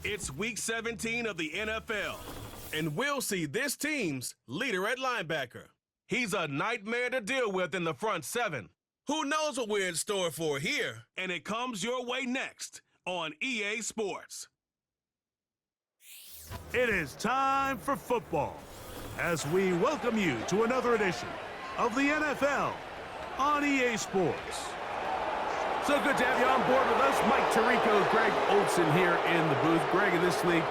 It's Week 17 of the NFL, and we'll see this team's leader at linebacker. He's a nightmare to deal with in the front seven. Who knows what we're in store for here? And it comes your way next on EA Sports. It is time for football as we welcome you to another edition of the NFL on EA Sports. So good to have you on board with us. Mike Tirico, Greg Olson here in the booth. Greg, in this league,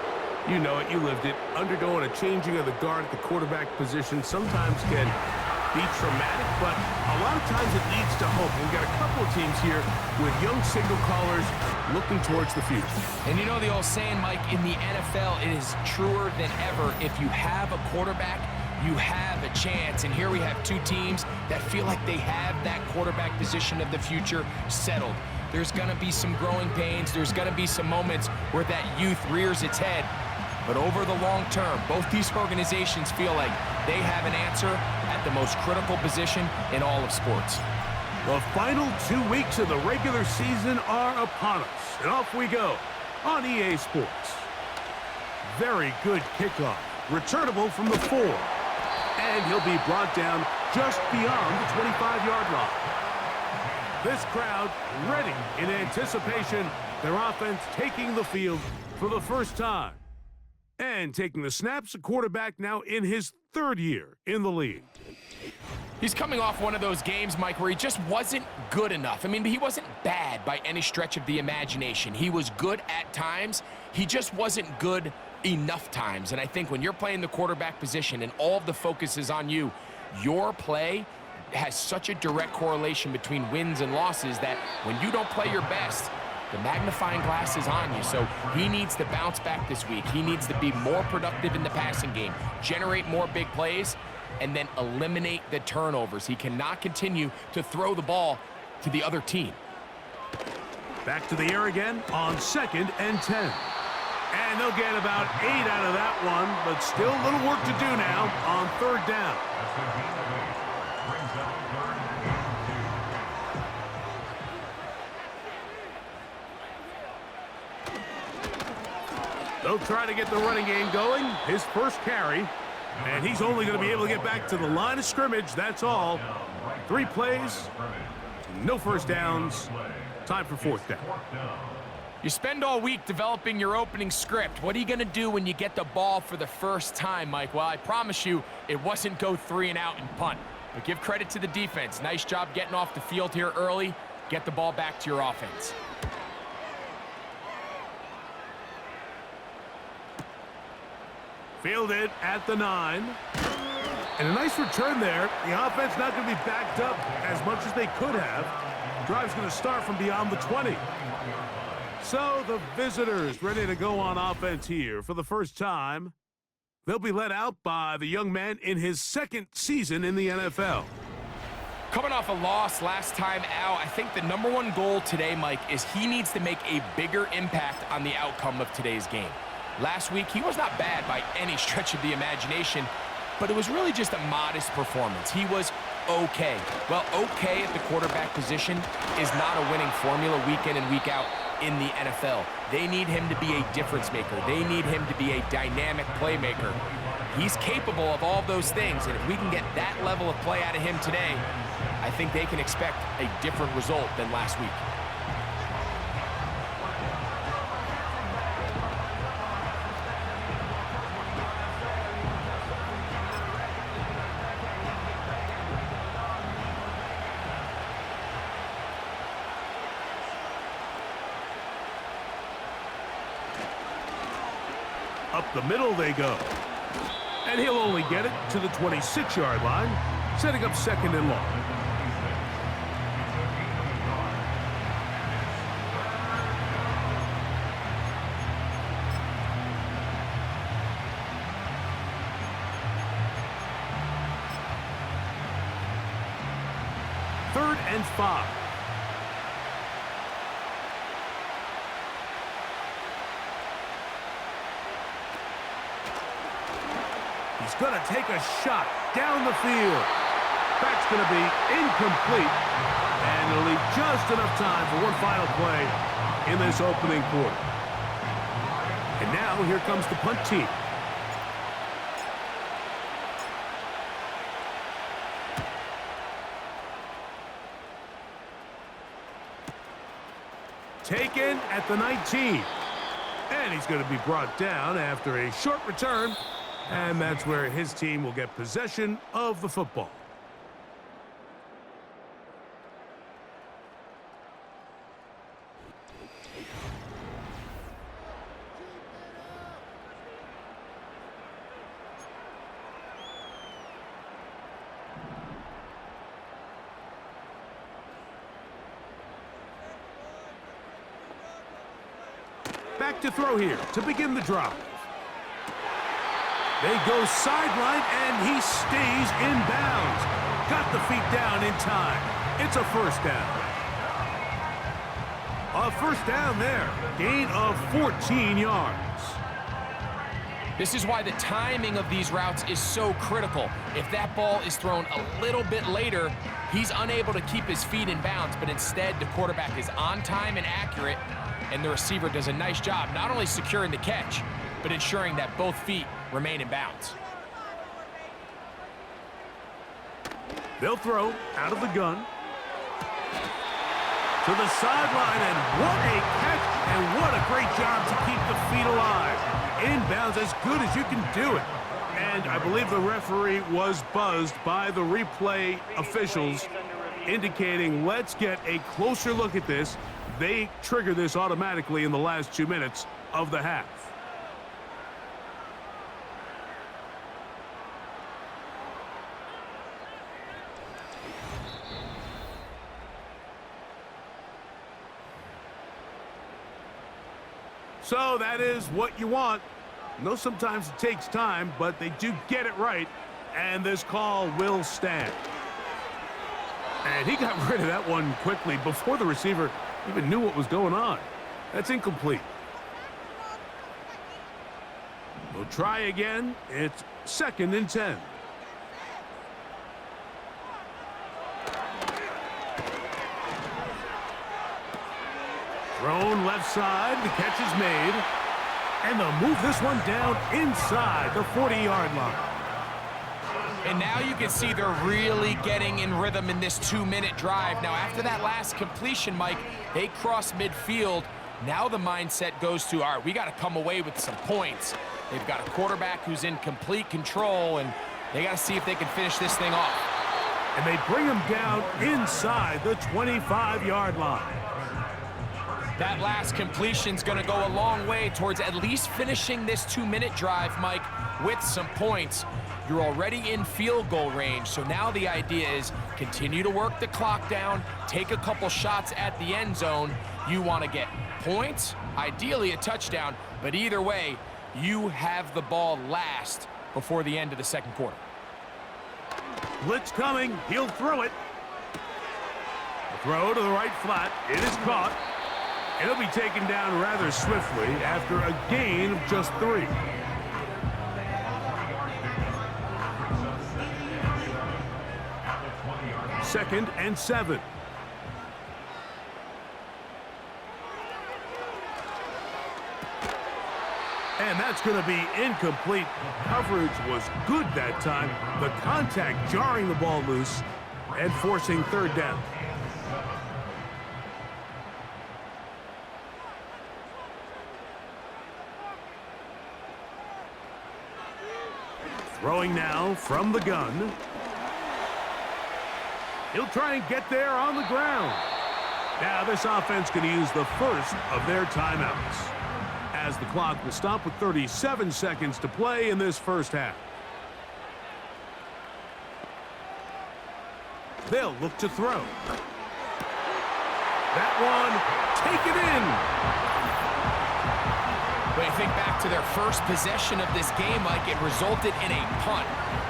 you know it, you lived it. Undergoing a changing of the guard at the quarterback position sometimes can be traumatic, but a lot of times it leads to hope. We've got a couple of teams here with young signal callers looking towards the future. And you know the old saying, Mike, in the NFL, it is truer than ever. If you have a quarterback, you have a chance. And here we have two teams that feel like they have that quarterback position of the future settled. There's going to be some growing pains. There's going to be some moments where that youth rears its head. But over the long term, both these organizations feel like they have an answer at the most critical position in all of sports. The final 2 weeks of the regular season are upon us. And off we go on EA Sports. Very good kickoff. Returnable from the 4. And he'll be brought down just beyond the 25-yard line. This crowd ready in anticipation. Their offense taking the field for the first time. And taking the snaps, a quarterback now in his 3rd year in the league. He's coming off one of those games, Mike, where he just wasn't good enough. I mean, he wasn't bad by any stretch of the imagination. He was good at times. He just wasn't good enough times. And I think when you're playing the quarterback position and all of the focus is on you, your play has such a direct correlation between wins and losses that when you don't play your best, the magnifying glass is on you. So he needs to bounce back this week. He needs to be more productive in the passing game, generate more big plays, and then eliminate the turnovers. He cannot continue to throw the ball to the other team. Back to the air again on 2nd and 10. And they'll get about 8 out of that one, but still a little work to do now on 3rd down. They'll try to get the running game going. His first carry. And he's only going to be able to get back to the line of scrimmage. That's all. 3 plays, no first downs. Time for 4th down. You spend all week developing your opening script. What are you going to do when you get the ball for the first time, Mike? Well, I promise you it wasn't go 3 and out and punt. But give credit to the defense. Nice job getting off the field here early. Get the ball back to your offense. Fielded at the 9. And a nice return there. The offense not going to be backed up as much as they could have. Drive's going to start from beyond the 20. So the visitors ready to go on offense here for the first time. They'll be led out by the young man in his 2nd season in the NFL. Coming off a loss last time out, I think the #1 goal today, Mike, is he needs to make a bigger impact on the outcome of today's game. Last week, he was not bad by any stretch of the imagination, but it was really just a modest performance. He was okay. Well, okay at the quarterback position is not a winning formula week in and week out in the NFL. They need him to be a difference maker. They need him to be a dynamic playmaker. He's capable of all those things, and if we can get that level of play out of him today, I think they can expect a different result than last week. Up the middle they go. And he'll only get it to the 26-yard line, setting up 2nd and long. Third and 5. He's going to take a shot down the field. That's going to be incomplete. And it'll leave just enough time for one final play in this opening quarter. And now here comes the punt team. Taken at the 19. And he's going to be brought down after a short return. And that's where his team will get possession of the football. Back to throw here to begin the drive. They go sideline, and he stays in bounds. Got the feet down in time. It's a first down. A first down there. Gain of 14 yards. This is why the timing of these routes is so critical. If that ball is thrown a little bit later, he's unable to keep his feet in bounds, but instead the quarterback is on time and accurate, and the receiver does a nice job not only securing the catch, but ensuring that both feet remain in bounds. They'll throw out of the gun to the sideline, and what a catch, and what a great job to keep the feet alive. Inbounds as good as you can do it. And I believe the referee was buzzed by the replay officials, indicating let's get a closer look at this. They trigger this automatically in the last 2 minutes of the half. So that is what you want. I know sometimes it takes time, but they do get it right, and this call will stand. And he got rid of that one quickly before the receiver even knew what was going on. That's incomplete. We'll try again. It's 2nd and 10. Thrown left side. The catch is made. And they'll move this one down inside the 40-yard line. And now you can see they're really getting in rhythm in this 2-minute drive. Now, after that last completion, Mike, they cross midfield. Now the mindset goes to, all right, we got to come away with some points. They've got a quarterback who's in complete control, and they got to see if they can finish this thing off. And they bring him down inside the 25-yard line. That last completion's going to go a long way towards at least finishing this 2-minute drive, Mike, with some points. You're already in field goal range, so now the idea is continue to work the clock down, take a couple shots at the end zone. You want to get points, ideally a touchdown, but either way, you have the ball last before the end of the second quarter. Blitz coming. He'll throw it. A throw to the right flat. It is caught. It'll be taken down rather swiftly after a gain of just 3. Second and 7. And that's going to be incomplete. Coverage was good that time. The contact jarring the ball loose and forcing 3rd down. Throwing now from the gun. He'll try and get there on the ground. Now this offense can use the first of their timeouts, as the clock will stop with 37 seconds to play in this first half. They'll look to throw. That one taken in. When you think back to their first possession of this game, Mike, it resulted in a punt.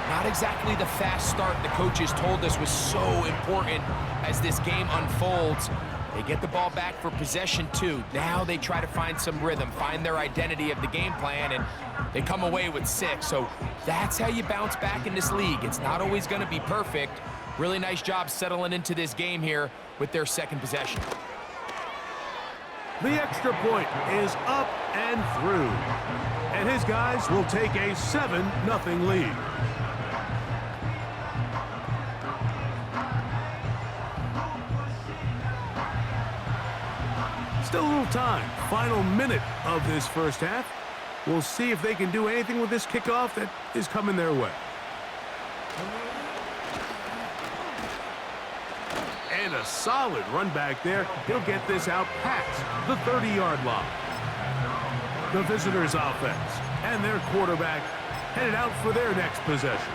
Not exactly the fast start the coaches told us was so important as this game unfolds. They get the ball back for possession 2. Now they try to find some rhythm, find their identity of the game plan, and they come away with 6. So that's how you bounce back in this league. It's not always going to be perfect. Really nice job settling into this game here with their second possession. The extra point is up and through. And his guys will take a 7-0 lead. Still a little time. Final minute of this first half. We'll see if they can do anything with this kickoff that is coming their way. And a solid run back there. He'll get this out past the 30-yard line. The visitors' offense and their quarterback headed out for their next possession.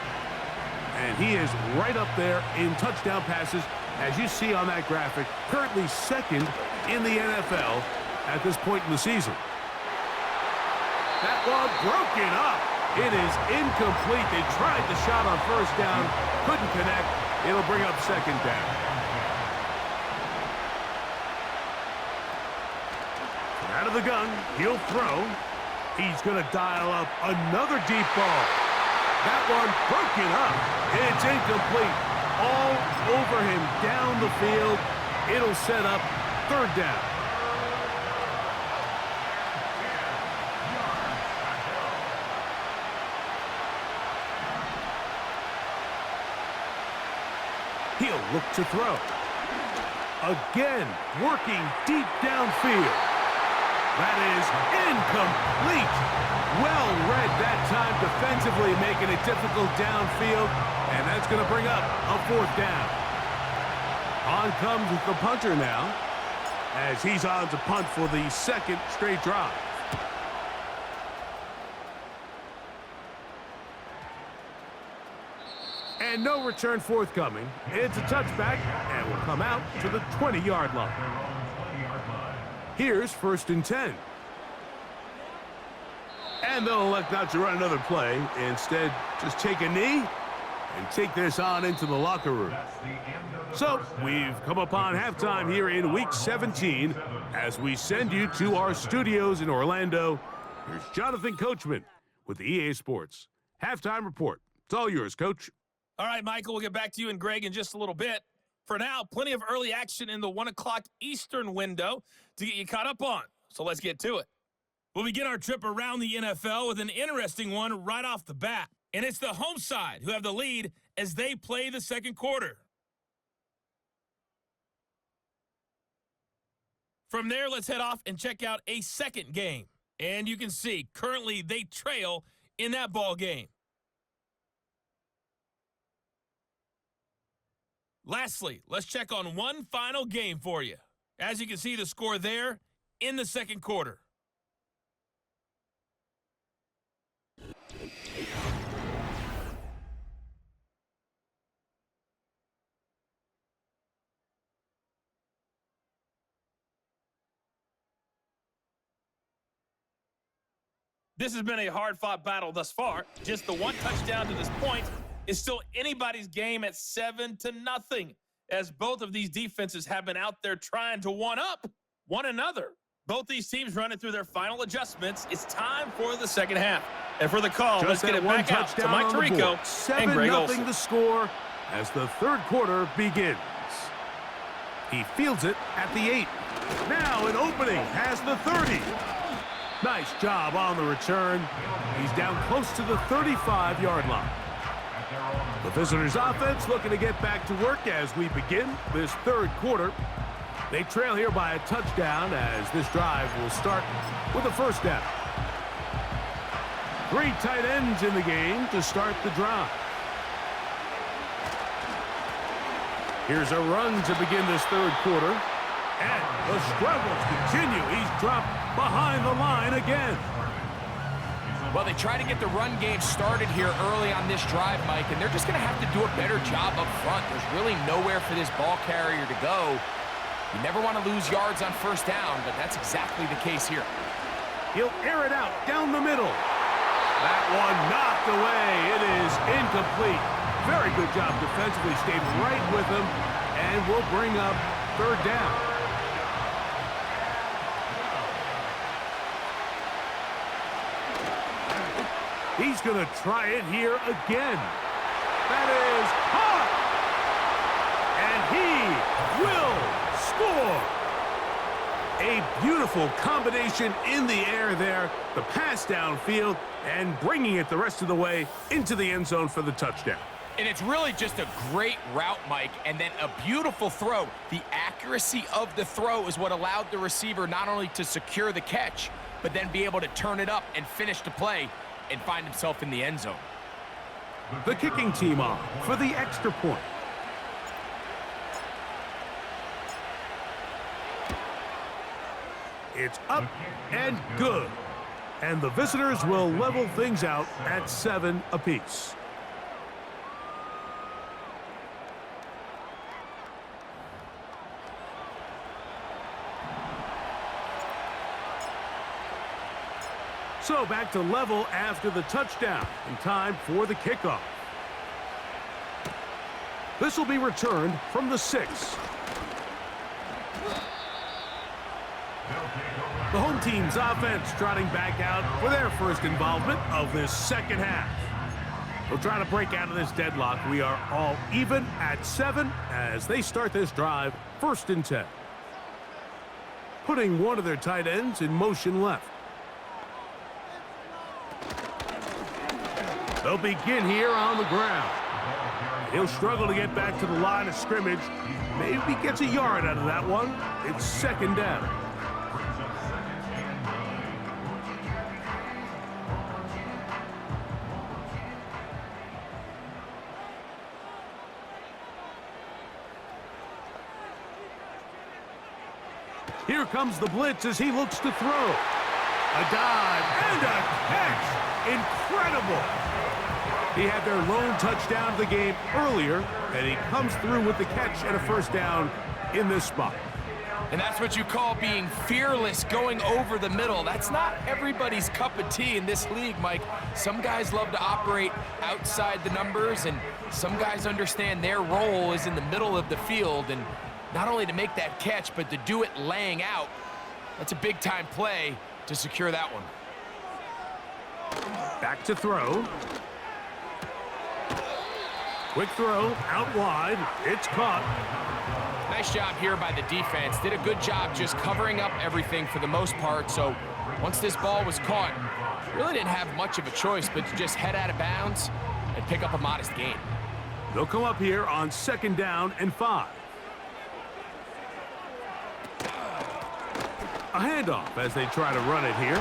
And he is right up there in touchdown passes, as you see on that graphic, currently second in the NFL at this point in the season. That one broken up. It is incomplete. They tried the shot on first down, couldn't connect. It'll bring up second down. Out of the gun, he'll throw. He's going to dial up another deep ball. That one broken up. It's incomplete. All over him down the field. It'll set up third down. He'll look to throw. Again, working deep downfield. That is incomplete. Well read that time defensively, making it difficult downfield, and that's going to bring up a fourth down. On comes the punter now, as he's on to punt for the second straight drive. And no return forthcoming. It's a touchback, and will come out to the 20-yard line. Here's 1st and 10. And they'll elect not to run another play. Instead, just take a knee and take this on into the locker room. So, we've come upon halftime here in Week 17 as we send you to our studios in Orlando. Here's Jonathan Coachman with the EA Sports Halftime Report. It's all yours, Coach. All right, Michael, we'll get back to you and Greg in just a little bit. For now, plenty of early action in the 1 o'clock Eastern window to get you caught up on. So let's get to it. We'll begin our trip around the NFL with an interesting one right off the bat. And it's the home side who have the lead as they play the second quarter. From there, let's head off and check out a second game. And you can see, currently they trail in that ball game. Lastly, let's check on one final game for you. As you can see, the score there in the second quarter. This has been a hard-fought battle thus far. Just the one touchdown to this point is still anybody's game at 7-0, as both of these defenses have been out there trying to one-up one another. Both these teams running through their final adjustments. It's time for the second half. And for the call, let's get it back out to Mike Tirico and Greg Olsen. 7-0 the score as the third quarter begins. He fields it at the 8. Now an opening has the 30. Nice job on the return. He's down close to the 35-yard line. The visitors' offense looking to get back to work as we begin this third quarter. They trail here by a touchdown as this drive will start with a first down. 3 tight ends in the game to start the drive. Here's a run to begin this third quarter. And the struggles continue. He's dropped behind the line again. Well, they try to get the run game started here early on this drive, Mike, and they're just going to have to do a better job up front. There's really nowhere for this ball carrier to go. You never want to lose yards on first down, but that's exactly the case here. He'll air it out down the middle. That one knocked away. It is incomplete. Very good job defensively. Stayed right with him, and will bring up third down. He's going to try it here again. That is hot. And he will score. A beautiful combination in the air there, the pass downfield, and bringing it the rest of the way into the end zone for the touchdown. And it's really just a great route, Mike, and then a beautiful throw. The accuracy of the throw is what allowed the receiver not only to secure the catch, but then be able to turn it up and finish the play and find himself in the end zone. The kicking team on for the extra point. It's up and good. And the visitors will level things out at 7 apiece. So back to level after the touchdown, and time for the kickoff. This will be returned from the 6. The home team's offense trotting back out for their first involvement of this second half. They'll try to break out of this deadlock. We are all even at 7 as they start this drive, 1st and 10. Putting one of their tight ends in motion left. They'll begin here on the ground. He'll struggle to get back to the line of scrimmage. Maybe gets a yard out of that one. It's 2nd down. Here comes the blitz as he looks to throw. A dive and a catch. Incredible. He had their lone touchdown of the game earlier, and he comes through with the catch and a 1st down in this spot. And that's what you call being fearless, going over the middle. That's not everybody's cup of tea in this league, Mike. Some guys love to operate outside the numbers, and some guys understand their role is in the middle of the field, and not only to make that catch, but to do it laying out. That's a big-time play to secure that one. Back to throw. Quick throw, out wide. It's caught. Nice job here by the defense. Did a good job just covering up everything for the most part. So once this ball was caught, really didn't have much of a choice but to just head out of bounds and pick up a modest gain. They'll come up here on 2nd down and 5. A handoff as they try to run it here.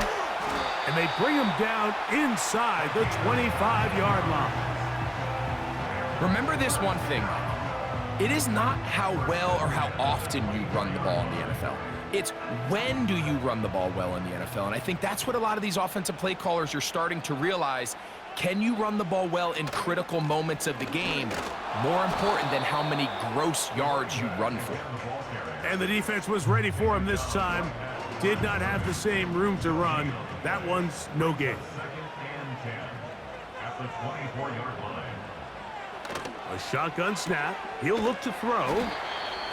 And they bring him down inside the 25-yard line. Remember this one thing, Mike. It is not how well or how often you run the ball in the NFL. It's when do you run the ball well in the NFL. And I think that's what a lot of these offensive play callers are starting to realize. Can you run the ball well in critical moments of the game? More important than how many gross yards you run for. And the defense was ready for him this time. Did not have the same room to run. That one's no gain. A shotgun snap. He'll look to throw.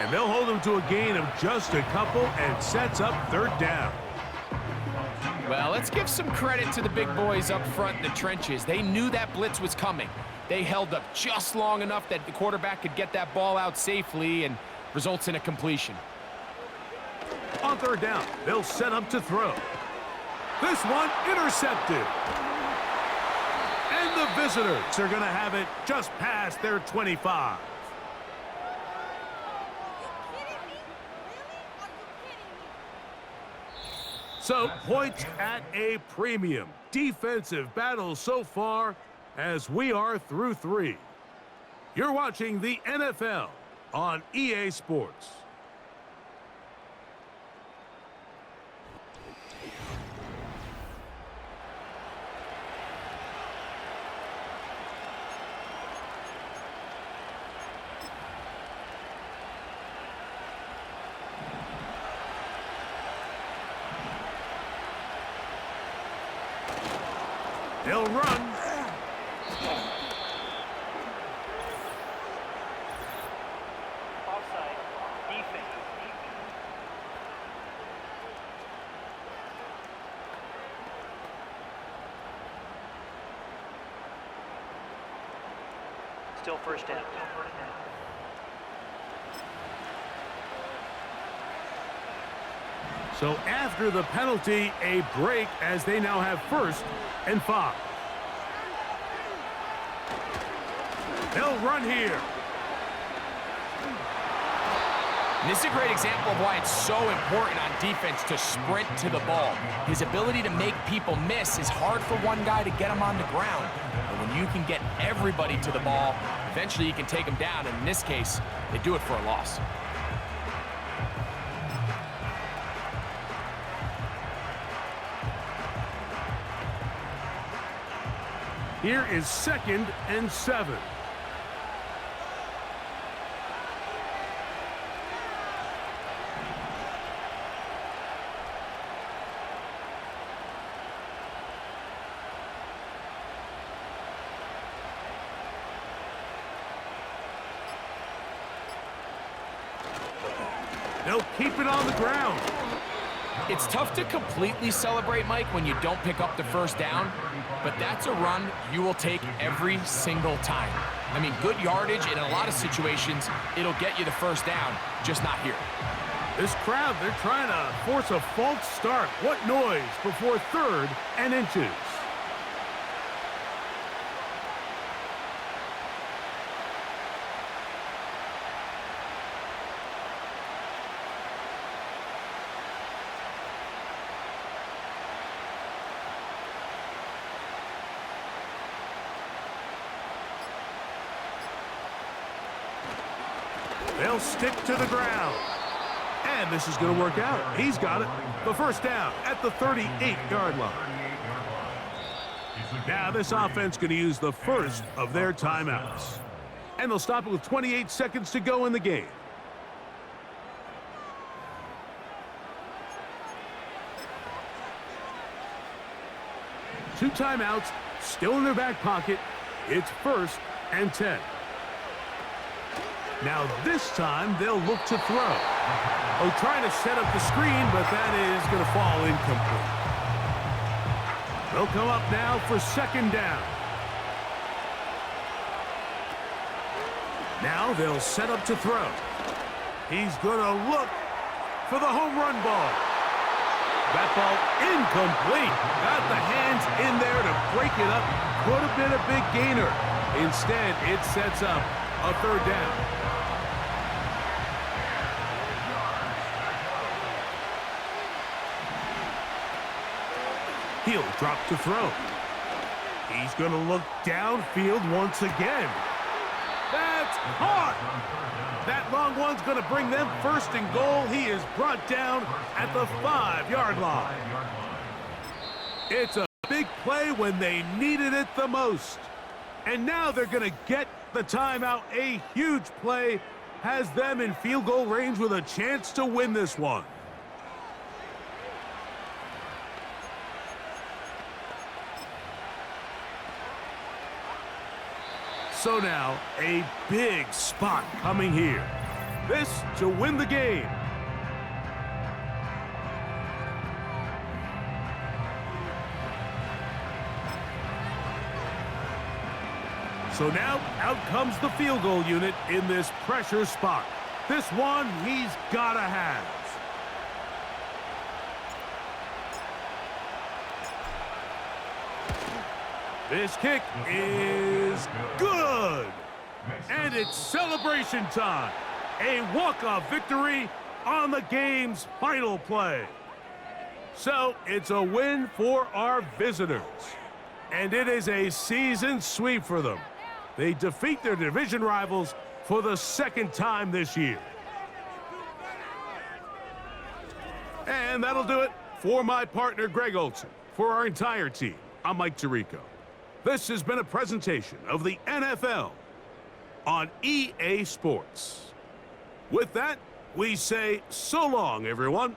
And they'll hold him to a gain of just a couple and sets up 3rd down. Well, let's give some credit to the big boys up front in the trenches. They knew that blitz was coming. They held up just long enough that the quarterback could get that ball out safely and results in a completion. On 3rd down, they'll set up to throw. This one intercepted. And the visitors are going to have it just past their 25. So, points at a premium. Defensive battle so far as we are through 3. You're watching the NFL on EA Sports. They'll run. Offside. Defense. Still 1st down. So after the penalty, a break as they now have 1st and 5. They'll run here. And this is a great example of why it's so important on defense to sprint to the ball. His ability to make people miss is hard for one guy to get him on the ground. But when you can get everybody to the ball, eventually you can take them down. And in this case, they do it for a loss. Here is 2nd and 7. They'll keep it on the ground. It's tough to completely celebrate, Mike, when you don't pick up the 1st down, but that's a run you will take every single time. I mean, good yardage, and in a lot of situations, it'll get you the 1st down, just not here. This crowd, they're trying to force a false start. What noise before 3rd and inches. They'll stick to the ground. And this is going to work out. He's got it. The 1st down at the 38-yard line. Now this offense going to use the 1st of their timeouts. And they'll stop it with 28 seconds to go in the game. Two timeouts still in their back pocket. It's 1st and 10. Now this time they'll look to throw. Oh, trying to set up the screen, but that is going to fall incomplete. They'll come up now for 2nd down. Now they'll set up to throw. He's going to look for the home run ball. That ball incomplete. Got the hands in there to break it up. Could have been a big gainer. Instead, it sets up a 3rd down. He'll drop to throw. He's going to look downfield once again. That's caught. That long one's going to bring them 1st and goal. He is brought down at the 5-yard line. It's a big play when they needed it the most. And now they're going to get the timeout. A huge play has them in field goal range with a chance to win this one. So now, a big spot coming here. This to win the game. So now, out comes the field goal unit in this pressure spot. This one he's gotta have. This kick is good. And it's celebration time. A walk-off victory on the game's final play. So it's a win for our visitors. And it is a season sweep for them. They defeat their division rivals for the 2nd time this year. And that'll do it for my partner, Greg Olson. For our entire team, I'm Mike Tirico. This has been a presentation of the NFL on EA Sports. With that, we say so long, everyone.